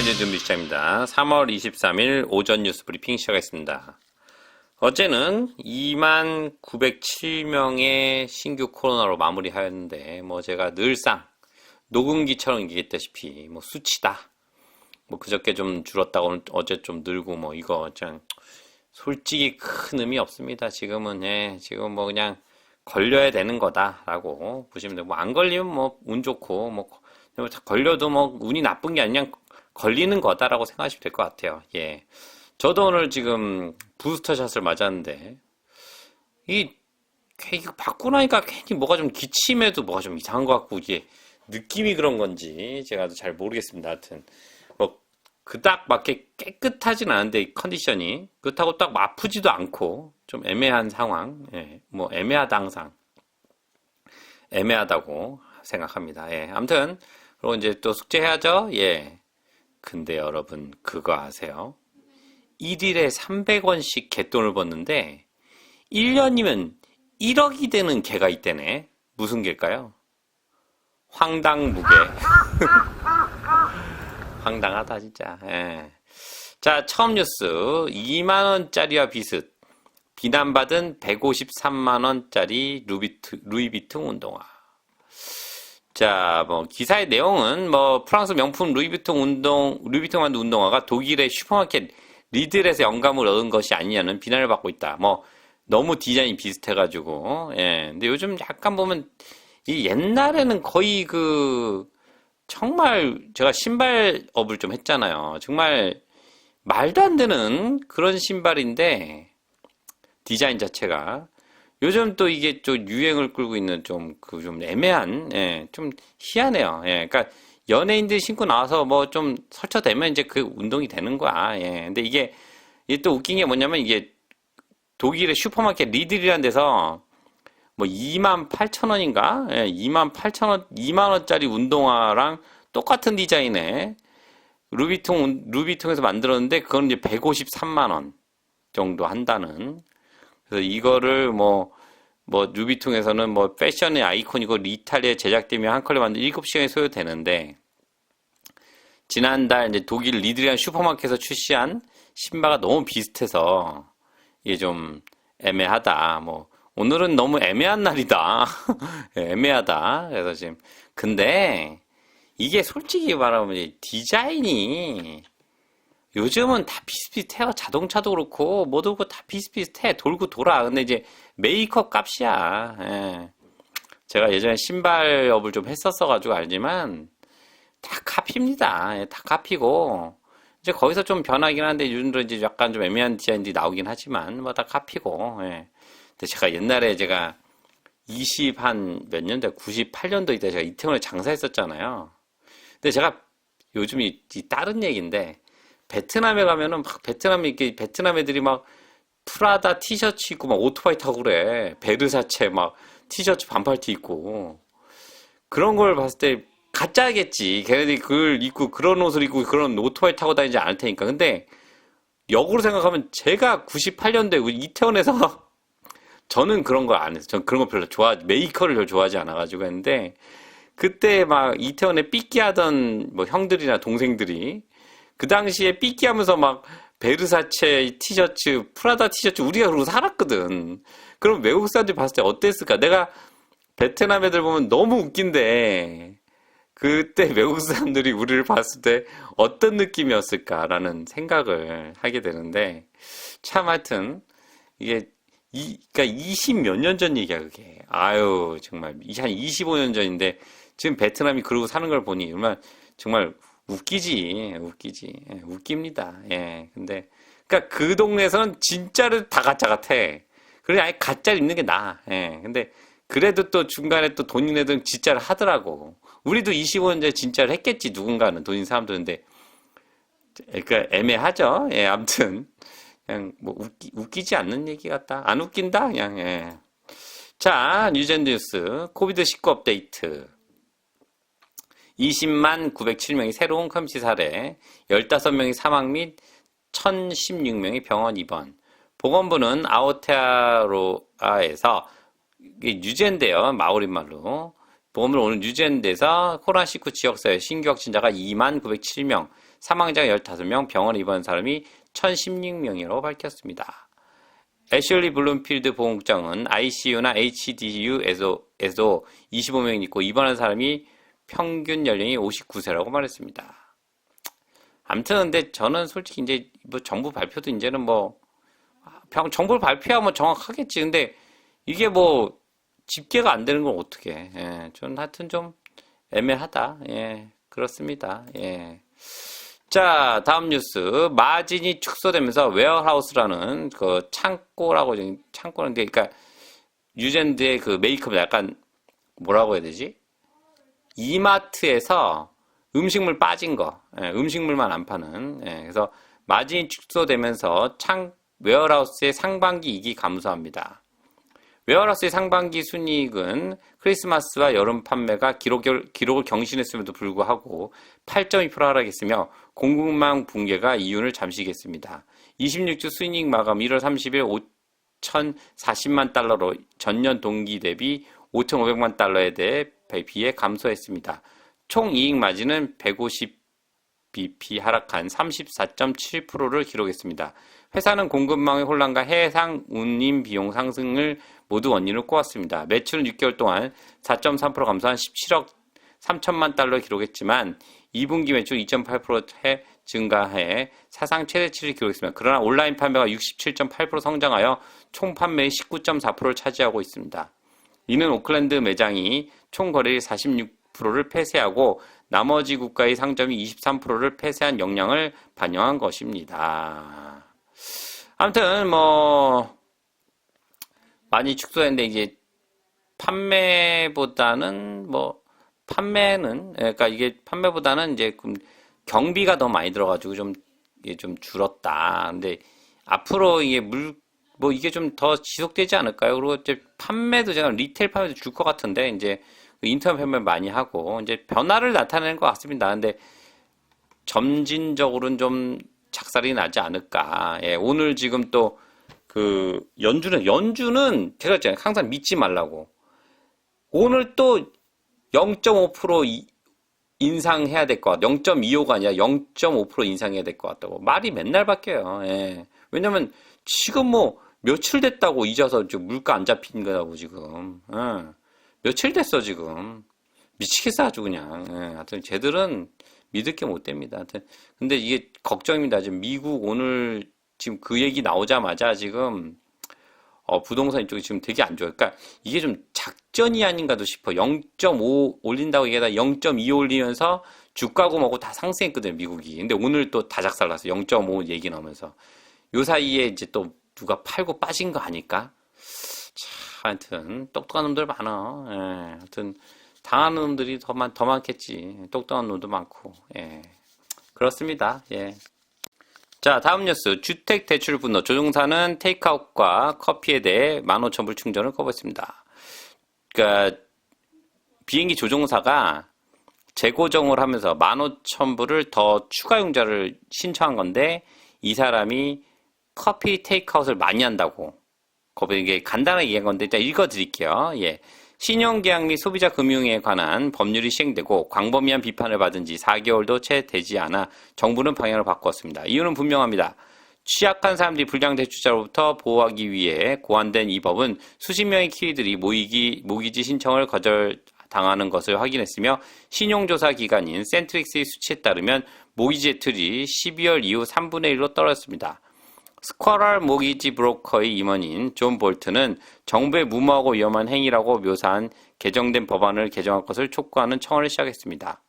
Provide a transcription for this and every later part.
이제 준비 시작입니다. 3월 23일 오전 뉴스 브리핑 시작하겠습니다. 어제는 2907명의 신규 코로나로 마무리하였는데, 제가 늘상 녹음기처럼 얘기했다시피, 수치다. 그저께 좀 줄었다고 어제 좀 늘고, 이거, 솔직히 큰 의미 없습니다. 지금은, 지금 그냥 걸려야 되는 거다라고 보시면 돼요. 안 걸리면 운 좋고, 걸려도 운이 나쁜 게 아니라 걸리는 거다라고 생각하시면 될 것 같아요. 예. 저도 오늘 지금 부스터샷을 맞았는데, 이거 받고 나니까 괜히 뭐가 좀 기침해도 뭐가 좀 이상한 것 같고, 이게 느낌이 그런 건지 제가 잘 모르겠습니다. 하여튼, 그닥 맞게 깨끗하진 않은데, 컨디션이. 그렇다고 딱 아프지도 않고, 좀 애매한 상황. 예. 애매하다 항상. 애매하다고 생각합니다. 예. 아무튼, 그리고 이제 또 숙제해야죠. 예. 근데 여러분, 그거 아세요? 1일에 300원씩 갯돈을 벗는데, 1년이면 1억이 되는 개가 있대네. 무슨 개일까요? 황당무계. 황당하다, 진짜. 예. 자, 처음 뉴스. 2만원짜리와 비슷. 비난받은 153만원짜리 루이비통 운동화. 자, 기사의 내용은, 프랑스 명품 루이비통 만든 운동화가 독일의 슈퍼마켓 리들에서 영감을 얻은 것이 아니냐는 비난을 받고 있다. 너무 디자인이 비슷해가지고, 예. 근데 요즘 약간 보면, 이 옛날에는 거의 정말 제가 신발업을 좀 했잖아요. 정말 말도 안 되는 그런 신발인데, 디자인 자체가. 요즘 또 이게 좀 유행을 끌고 있는 좀 애매한, 예, 좀 희한해요. 예, 그러니까 연예인들 신고 나와서 좀 설쳐대면 이제 그 운동이 되는 거야. 예, 근데 이게 또 웃긴 게 뭐냐면 이게 독일의 슈퍼마켓 리들이라는 데서 28,000원인가? 예, 28,000원, 2만원짜리 운동화랑 똑같은 디자인의 루비통에서 만들었는데 그건 이제 153만원 정도 한다는. 그래서 이거를 루비통에서는 패션의 아이콘이고 이탈리아에 제작되며 한 컬레 만든 7시간이 소요되는데, 지난달 이제 독일 리드라는 슈퍼마켓에서 출시한 신발과 너무 비슷해서 이게 좀 애매하다. 오늘은 너무 애매한 날이다. 애매하다. 그래서 지금 근데 이게 솔직히 말하면 디자인이 요즘은 다 비슷비슷해요. 자동차도 그렇고, 뭐도 그렇고 다 비슷비슷해. 돌고 돌아. 근데 이제 메이크업 값이야. 예. 제가 예전에 신발업을 좀 했었어가지고 알지만, 다 카피입니다. 예, 다 카피고, 이제 거기서 좀 변하긴 한데, 요즘 들어 이제 약간 좀 애매한 디자인들이 나오긴 하지만, 다 카피고, 예. 근데 제가 옛날에 제가 몇 년도, 98년도 이때 제가 이태원에 장사했었잖아요. 근데 제가 요즘이 다른 얘기인데, 베트남에 가면은 베트남 애들이 프라다 티셔츠 입고 오토바이 타고 그래. 베르사체 티셔츠 반팔티 입고. 그런 걸 봤을 때 가짜겠지. 걔네들이 그걸 입고 그런 옷을 입고 그런 오토바이 타고 다니지 않을 테니까. 근데 역으로 생각하면 제가 98년도에 이태원에서 저는 그런 걸 안 했어요. 전 그런 거 별로 메이커를 별로 좋아하지 않아가지고 했는데, 그때 이태원에 삐끼하던 형들이나 동생들이 그 당시에 삐끼하면서 베르사체 티셔츠, 프라다 티셔츠 우리가 그러고 살았거든. 그럼 외국 사람들이 봤을 때 어땠을까? 내가 베트남 애들 보면 너무 웃긴데 그때 외국 사람들이 우리를 봤을 때 어떤 느낌이었을까라는 생각을 하게 되는데, 참 하여튼 이게 그러니까 20 몇 년 전 얘기야 그게. 아유 정말 한 25년 전인데 지금 베트남이 그러고 사는 걸 보니 정말 웃기지. 예, 웃깁니다. 예. 근데, 그 동네에서는 진짜로 다 가짜 같아. 그래, 아예 가짜를 입는 게 나아. 예. 근데, 그래도 또 중간에 또 돈 있는 애들은 진짜를 하더라고. 우리도 25년 전에 진짜를 했겠지, 누군가는 돈 있는 사람들인데. 그러니까 애매하죠. 예, 아무튼. 그냥 웃기지 않는 얘기 같다. 안 웃긴다? 그냥, 예. 자, 뉴젠뉴스. 코비드19 업데이트. 20만 907명이 새로운 컴시 사례, 15명이 사망 및 1016명이 병원 입원. 보건부는 아오테아로아에서, 이게 뉴젠데요, 마오리말로. 보건부는 오늘 뉴젠데에서 코로나19 지역사회 신규 확진자가 2만 907명, 사망자가 15명, 병원에 입원한 사람이 1016명이라고 밝혔습니다. 애슐리 블룸필드 보건국장은 ICU나 HDU에서 25명이 있고 입원한 사람이 평균 연령이 59세라고 말했습니다. 아무튼 근데 저는 솔직히 이제 뭐 정부 발표도 이제는 뭐 정부를 발표하면 정확하겠지. 근데 이게 뭐 집계가 안 되는 건 어떻게? 예, 저는 하여튼 좀 애매하다. 예, 그렇습니다. 예. 자, 다음 뉴스. 마진이 축소되면서 웨어하우스라는 그 창고라는데, 그러니까 유젠드의 그 메이크업 약간 뭐라고 해야 되지? 이마트에서 음식물 빠진 거, 예, 음식물만 안 파는. 예, 그래서 마진이 축소되면서 웨어하우스의 상반기 이익이 감소합니다. 웨어하우스의 상반기 순이익은 크리스마스와 여름 판매가 기록을 경신했음에도 불구하고 8.2% 하락했으며 공급망 붕괴가 이윤을 잠시겠습니다. 26주 순이익 마감 1월 30일 5,040만 달러로 전년 동기 대비 5,500만 달러에 비해 감소했습니다. 총 이익 마진은 150bp 하락한 34.7%를 기록했습니다. 회사는 공급망의 혼란과 해상 운임 비용 상승을 모두 원인으로 꼽았습니다. 매출은 6개월 동안 4.3% 감소한 17억 3천만 달러 기록했지만 2분기 매출 2.8% 증가해 사상 최대치를 기록했습니다. 그러나 온라인 판매가 67.8% 성장하여 총 판매의 19.4%를 차지하고 있습니다. 이는 오클랜드 매장이 총 거래의 46%를 폐쇄하고 나머지 국가의 상점이 23%를 폐쇄한 영향을 반영한 것입니다. 아무튼 뭐 많이 축소했는데 이제 판매는 그러니까 이게 판매보다는 이제 경비가 더 많이 들어가지고 이게 좀 줄었다. 근데 앞으로 이게 이게 좀 더 지속되지 않을까요? 그리고 이제 판매도 제가 리테일 판매도 줄 것 같은데 이제 인터넷 판매 많이 하고 이제 변화를 나타내는 것 같습니다. 근데 점진적으로는 좀 작살이 나지 않을까. 예, 오늘 지금 또 연주는 제가 했잖아요. 항상 믿지 말라고. 오늘 또 0.5% 인상해야 될 것 같아. 0.25가 아니라 0.5% 인상해야 될 것 같다고. 말이 맨날 바뀌어요. 예. 왜냐면 지금 뭐 며칠 됐다고 잊어서 지금 물가 안 잡힌 거라고 지금. 예. 며칠 됐어 지금. 미치겠어 아주 그냥. 예. 하여튼 쟤들은 믿을 게 못 됩니다. 하여튼 근데 이게 걱정입니다. 지금 미국 오늘 지금 그 얘기 나오자마자 지금 부동산 이쪽이 지금 되게 안 좋아요. 그러니까 이게 좀 작전이 아닌가도 싶어. 0.5 올린다고 얘기하다 0.2 올리면서 주가고 뭐고 다 상승했거든요, 미국이. 근데 오늘 또 다 작살났어. 0.5 얘기 나오면서. 요 사이에 이제 또 누가 팔고 빠진 거 아닐까? 참, 하여튼 똑똑한 놈들 많아. 예, 하여튼 당하는 놈들이 더 많겠지. 똑똑한 놈도 많고. 예. 그렇습니다. 예. 자, 다음 뉴스. 주택 대출 분노. 조종사는 테이크아웃과 커피에 대해 15,000불 충전을 거부했습니다. 그러니까 비행기 조종사가 재고정을 하면서 15,000불을 더 추가 융자를 신청한 건데 이 사람이 커피 테이크아웃을 많이 한다고. 이게 간단하게 얘기한 건데 일단 읽어드릴게요. 예. 신용계약 및 소비자 금융에 관한 법률이 시행되고 광범위한 비판을 받은 지 4개월도 채 되지 않아 정부는 방향을 바꾸었습니다. 이유는 분명합니다. 취약한 사람들이 불량 대출자로부터 보호하기 위해 고안된 이 법은 수십 명의 키위들이 모기지 신청을 거절당하는 것을 확인했으며 신용조사 기관인 센트릭스의 수치에 따르면 모기지 대출이 12월 이후 3분의 1로 떨어졌습니다. 스쿼럴 모기지 브로커의 임원인 존 볼트는 정부의 무모하고 위험한 행위라고 묘사한 개정된 법안을 개정할 것을 촉구하는 청원을 시작했습니다.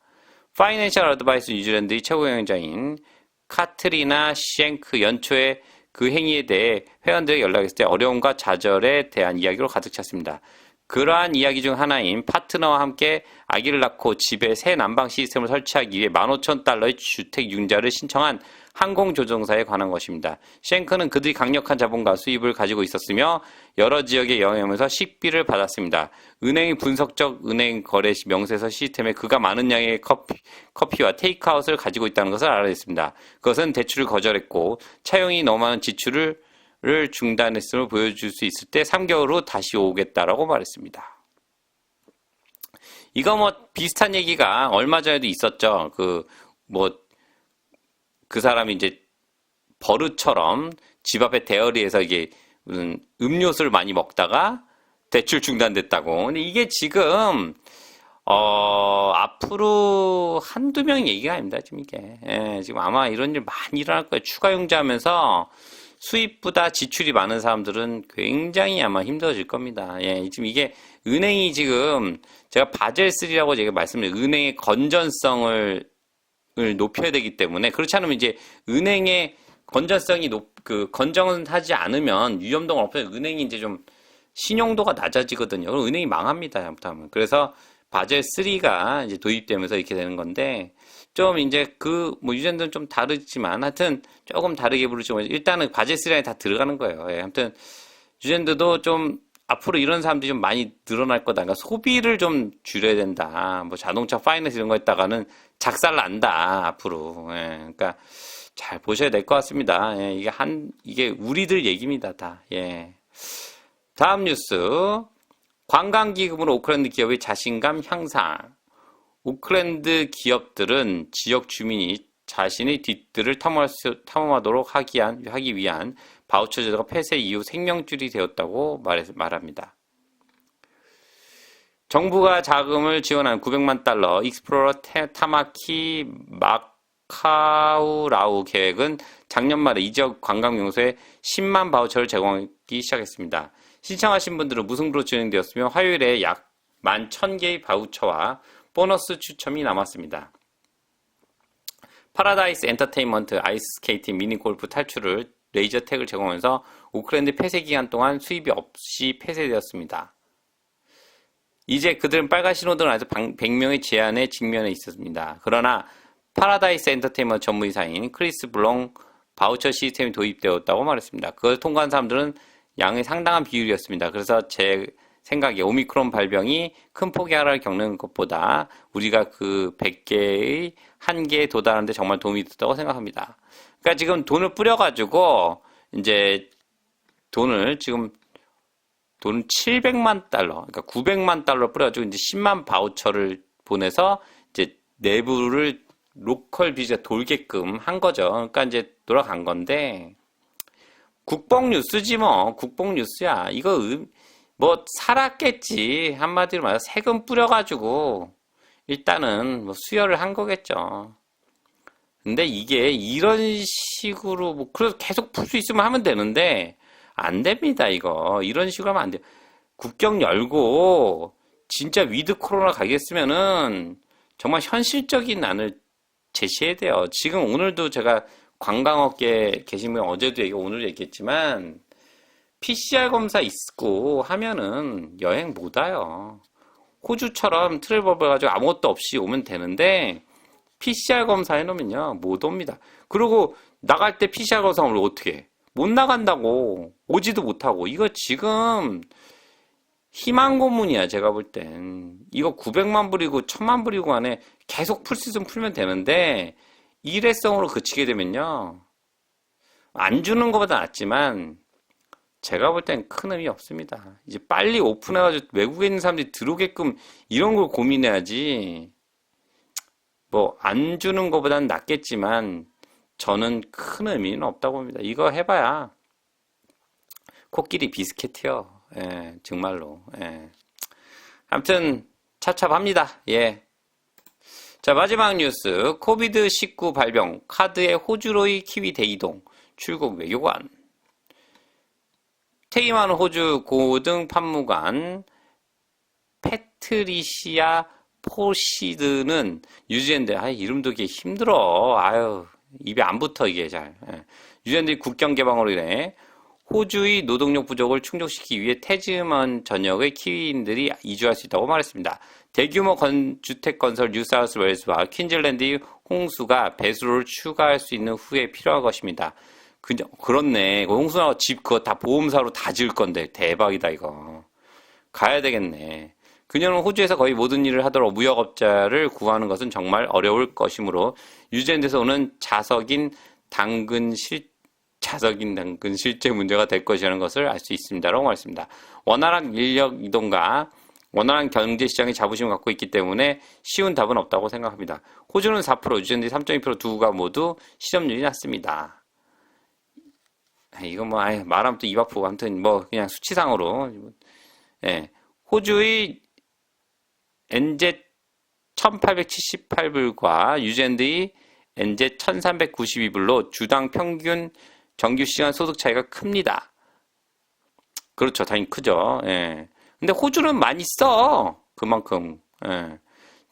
파이낸셜 어드바이스 뉴질랜드의 최고 경영자인 카트리나 쉔크 연초에 그 행위에 대해 회원들에게 연락했을 때 어려움과 좌절에 대한 이야기로 가득 찼습니다. 그러한 이야기 중 하나인 파트너와 함께 아기를 낳고 집에 새 난방 시스템을 설치하기 위해 15,000달러의 주택 융자를 신청한 항공조종사에 관한 것입니다. 쉔크는 그들이 강력한 자본과 수입을 가지고 있었으며 여러 지역에 영향하면서 식비를 받았습니다. 은행의 분석적 은행 거래 명세서 시스템에 그가 많은 양의 커피와 테이크아웃을 가지고 있다는 것을 알아냈습니다. 그것은 대출을 거절했고 차용이 너무 많은 지출을 중단했음을 보여줄 수 있을 때 3개월 후 다시 오겠다라고 말했습니다. 이거 뭐 비슷한 얘기가 얼마 전에도 있었죠. 그 사람이 이제 버릇처럼 집 앞에 데어리에서 이게 무슨 음료수를 많이 먹다가 대출 중단됐다고. 근데 이게 지금 앞으로 한두 명 얘기가 아닙니다, 지금 이게. 예, 지금 아마 이런 일 많이 일어날 거예요. 추가융자 하면서 수입보다 지출이 많은 사람들은 굉장히 아마 힘들어질 겁니다. 예, 지금 이게 은행이 지금 제가 바젤3라고 제가 말씀드린 은행의 건전성을 높여야 되기 때문에 그렇지 않으면 이제 은행의 건전성이 건전하지 않으면 위험도가 높아요. 은행이 이제 좀 신용도가 낮아지거든요. 그럼 은행이 망합니다, 잘못하면. 그래서 바젤3가 이제 도입되면서 이렇게 되는 건데, 좀 이제 뭐 유전들은 좀 다르지만, 하여튼 조금 다르게 부르지만, 일단은 바젤3 안에 다 들어가는 거예요. 예, 아무튼, 유전들도 좀 앞으로 이런 사람들이 좀 많이 늘어날 거다. 그러니까 소비를 좀 줄여야 된다. 뭐 자동차 파이낸스 이런 거 했다가는 작살 난다, 앞으로. 예, 그러니까 잘 보셔야 될 것 같습니다. 예, 이게 우리들 얘기입니다, 다. 예. 다음 뉴스. 관광기금으로 오클랜드 기업의 자신감 향상. 오클랜드 기업들은 지역 주민이 자신의 뒷뜰을 탐험하도록 하기 위한 바우처 제도가 폐쇄 이후 생명줄이 되었다고 말합니다. 정부가 자금을 지원한 900만 달러 익스플로러 타마키 마카우라우 계획은 작년 말에 이 지역 관광 명소에 10만 바우처를 제공하기 시작했습니다. 신청하신 분들은 무승부로 진행되었으며 화요일에 약 11,000개의 바우처와 보너스 추첨이 남았습니다. 파라다이스 엔터테인먼트 아이스스케이팅 미니골프 탈출을 레이저 택을 제공하면서 오클랜드 폐쇄 기간 동안 수입이 없이 폐쇄되었습니다. 이제 그들은 빨간 신호등을 안에서 100명의 제한에 직면해 있었습니다. 그러나 파라다이스 엔터테인먼트 전무이사인 크리스 블롱 바우처 시스템이 도입되었다고 말했습니다. 그걸 통과한 사람들은 양의 상당한 비율이었습니다. 그래서 제 생각에 오미크론 발병이 큰 폭의 하락을 겪는 것보다 우리가 그 100개의 한계에 도달하는데 정말 도움이 됐다고 생각합니다. 그러니까 지금 돈을 뿌려가지고 이제 돈 700만 달러, 그러니까 900만 달러 뿌려가지고 이제 10만 바우처를 보내서 이제 내부를 로컬 비즈가 돌게끔 한 거죠. 그러니까 이제 돌아간 건데 국뽕 뉴스지 뭐. 국뽕 뉴스야. 이거 뭐 살았겠지. 한마디로 말해서 세금 뿌려가지고 일단은 뭐 수혈을 한 거겠죠. 근데 이게 이런 식으로 뭐 그래서 계속 풀 수 있으면 하면 되는데 안 됩니다. 이거 이런 식으로 하면 안 돼요. 국경 열고 진짜 위드 코로나 가겠으면은 정말 현실적인 안을 제시해야 돼요. 지금 오늘도 제가 관광업계에 계신 분 어제도 오늘 얘기했지만 PCR 검사 있고 하면은 여행 못 와요. 호주처럼 트래블 해가지고 아무것도 없이 오면 되는데 PCR 검사 해놓으면요 못 옵니다. 그리고 나갈 때 PCR 검사를 어떻게 해? 못 나간다고. 오지도 못하고. 이거 지금 희망 고문이야. 제가 볼 땐 이거 900만 불이고 1000만 불이고 안에 계속 풀 수 있으면 풀면 되는데 일회성으로 그치게 되면요 안 주는 것보다 낫지만 제가 볼 땐 큰 의미 없습니다. 이제 빨리 오픈해가지고 외국에 있는 사람들이 들어오게끔 이런 걸 고민해야지. 뭐 안 주는 것보다는 낫겠지만 저는 큰 의미는 없다고 봅니다. 이거 해봐야 코끼리 비스켓이요. 예, 정말로. 예. 아무튼 차차합니다. 예. 자, 마지막 뉴스. 코비드-19 발병, 카드의 호주로의 키위 대이동, 출국 외교관. 퇴임하는 호주 고등 판무관 패트리시아 포시드는 뉴질랜드, 이름도 이게 힘들어. 입에 안 붙어, 이게 잘. 예. 뉴질랜드 국경 개방으로 인해 호주의 노동력 부족을 충족시키기 위해 태즈먼 전역의 키위인들이 이주할 수 있다고 말했습니다. 대규모 주택 건설 뉴사우스 웨일스와 퀸즐랜드의 홍수가 배수로를 추가할 수 있는 후에 필요한 것입니다. 그렇네. 홍수나 집 그거 다 보험사로 다 지을 건데 대박이다 이거. 가야 되겠네. 그녀는 호주에서 거의 모든 일을 하도록 무역업자를 구하는 것은 정말 어려울 것이므로 뉴질랜드에서 오는 자석인 당근 실제 문제가 될 것이라는 것을 알 수 있습니다라고 말했습니다. 원활한 인력 이동과 원활한 경제시장의 자부심을 갖고 있기 때문에 쉬운 답은 없다고 생각합니다. 호주는 4%, 뉴질랜드 3.2% 두가 모두 실업률이 낮습니다. 이거 뭐 말하면 또 입 아프고 아무튼 뭐 그냥 수치상으로 예. 호주의 NZ 1878불과 뉴질랜드의 NZ 1392불로 주당 평균 정규 시간 소득 차이가 큽니다. 그렇죠. 당연히 크죠. 예. 근데 호주는 많이 써. 그만큼. 예.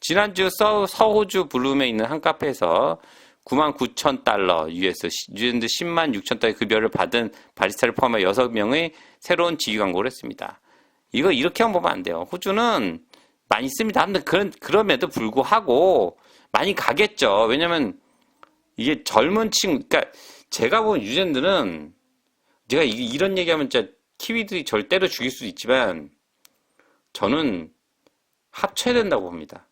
지난주 서호주 블룸에 있는 한 카페에서 99,000달러 US, 뉴질랜드 106,000달러 급여를 받은 바리스타를 포함해 6명의 새로운 직위 광고를 했습니다. 이거 이렇게만 보면 안 돼요. 호주는 많이 씁니다. 아무튼 그럼에도 불구하고 많이 가겠죠. 왜냐면 이게 젊은 친구, 그러니까 제가 본 뉴질랜드는 제가 이런 얘기하면 진짜 키위들이 절 때려 죽일 수도 있지만 저는 합쳐야 된다고 봅니다.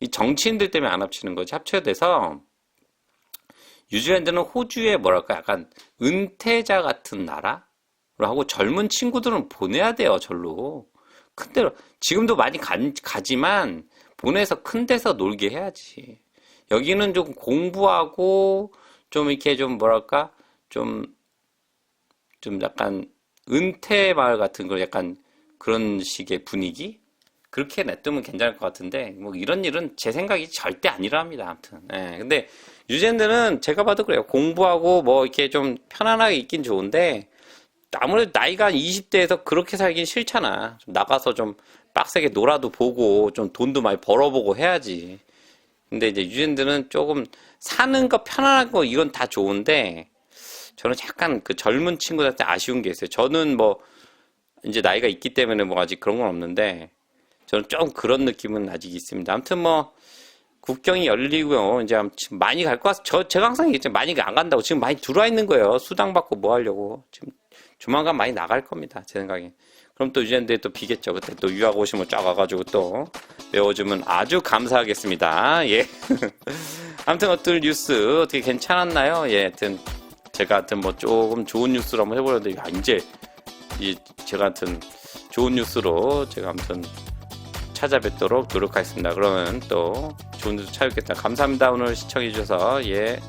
이 정치인들 때문에 안 합치는 거지. 합쳐야 돼서 뉴질랜드는 호주의 뭐랄까 약간 은퇴자 같은 나라로 하고 젊은 친구들은 보내야 돼요. 절로. 큰 데로 지금도 많이 가지만 보내서 큰 데서 놀게 해야지. 여기는 좀 공부하고 좀 이렇게 좀 뭐랄까 좀 약간 은퇴 마을 같은 거 약간 그런 식의 분위기? 그렇게 냅두면 괜찮을 것 같은데 뭐 이런 일은 제 생각이 절대 아니랍니다. 아무튼. 예. 근데 뉴질랜드는 제가 봐도 그래요. 공부하고 뭐 이렇게 좀 편안하게 있긴 좋은데 아무래도 나이가 20대에서 그렇게 살긴 싫잖아. 좀 나가서 좀 빡세게 놀아도 보고 좀 돈도 많이 벌어보고 해야지. 근데 이제 뉴질랜드는 조금 사는 거 편안한 거 이건 다 좋은데 저는 약간 그 젊은 친구들한테 아쉬운 게 있어요. 저는 뭐 이제 나이가 있기 때문에 뭐 아직 그런 건 없는데 저는 좀 그런 느낌은 아직 있습니다. 아무튼 뭐 국경이 열리고요. 이제 많이 갈 것 같아요. 제가 항상 얘기했죠. 많이 안 간다고. 지금 많이 들어와 있는 거예요. 수당 받고 뭐 하려고. 지금 조만간 많이 나갈 겁니다. 제 생각에. 그럼 또 뉴질랜드에 또 비겠죠. 그때 또 유학 오시면 쫙 와가지고 또 메워주면 아주 감사하겠습니다. 예. 아무튼 어떤 뉴스 어떻게 괜찮았나요? 예. 하여튼 제가 하여튼 뭐 조금 좋은 뉴스로 한번 해보려는데 이제 제가 하여튼 좋은 뉴스로 제가 아무튼 찾아뵙도록 노력하겠습니다. 그러면 또 좋은 뉴스 찾아뵙겠습니다. 감사합니다. 오늘 시청해주셔서. 예.